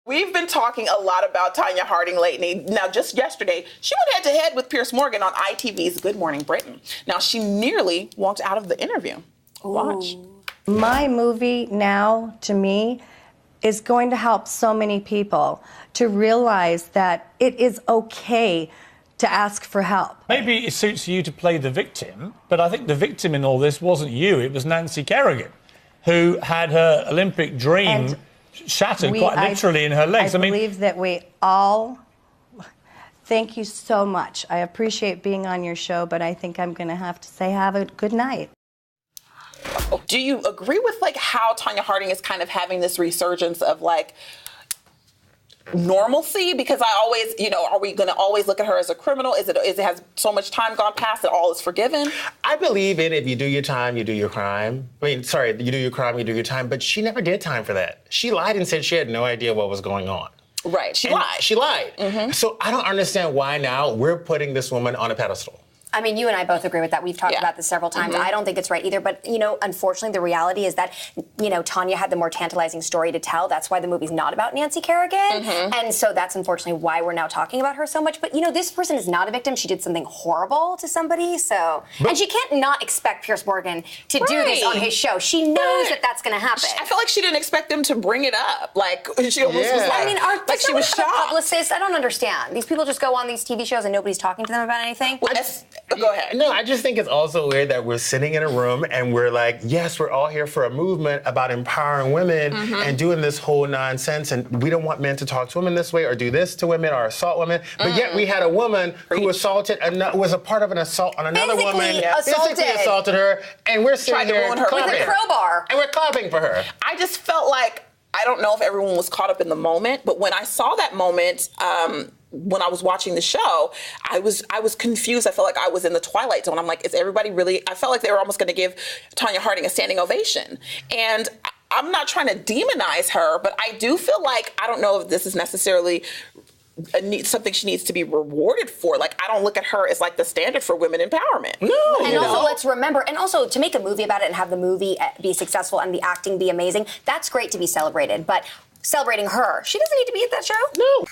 We've been talking a lot about Tonya Harding lately. Now, just yesterday, she went head-to-head with Piers Morgan on ITV's Good Morning Britain. Now, she nearly walked out of the interview. Watch. My movie now, to me, is going to help so many people to realize that it is okay to ask for help. Maybe it suits you to play the victim, but I think the victim in all this wasn't you, it was Nancy Kerrigan, who had her Olympic dream shattered quite literally in her legs. I believe that we all... Thank you so much. I appreciate being on your show, but I think I'm going to have to say have a good night. Do you agree with how Tonya Harding is kind of having this resurgence of normalcy? Because I always, are we going to always look at her as a criminal? Is it has so much time gone past that all is forgiven? I believe in if you do your time, you do your crime. You do your crime, you do your time. But she never did time for that. She lied and said she had no idea what was going on. Right, she lied. She lied. Mm-hmm. So I don't understand why now we're putting this woman on a pedestal. I mean, you and I both agree with that. We've talked about this several times. I don't think it's right either. But, unfortunately, the reality is that, Tonya had the more tantalizing story to tell. That's why the movie's not about Nancy Kerrigan. And so that's unfortunately why we're now talking about her so much. But, this person is not a victim. She did something horrible to somebody. And she can't not expect Piers Morgan to do this on his show. She knows that that's going to happen. I feel like she didn't expect them to bring it up. She almost was she was shocked. Publicists, I don't understand. These people just go on these TV shows and nobody's talking to them about anything. Well, go ahead. No, I just think it's also weird that we're sitting in a room and we're like, yes, we're all here for a movement about empowering women and doing this whole nonsense, and we don't want men to talk to women this way or do this to women or assault women. But yet we had a woman who was a part of an assault on another woman, physically assaulted her, and we're sitting here clapping. With a crowbar. And we're clapping for her. I just felt like, I don't know if everyone was caught up in the moment, but when I saw that moment, when I was watching the show, I was confused. I felt like I was in the Twilight Zone. I'm like, is everybody really... I felt like they were almost going to give Tonya Harding a standing ovation. And I'm not trying to demonize her, but I do feel like, I don't know if this is necessarily something she needs to be rewarded for. I don't look at her as the standard for women empowerment. No. And also, let's remember, and also to make a movie about it and have the movie be successful and the acting be amazing, that's great to be celebrated. But celebrating her, she doesn't need to be at that show. No.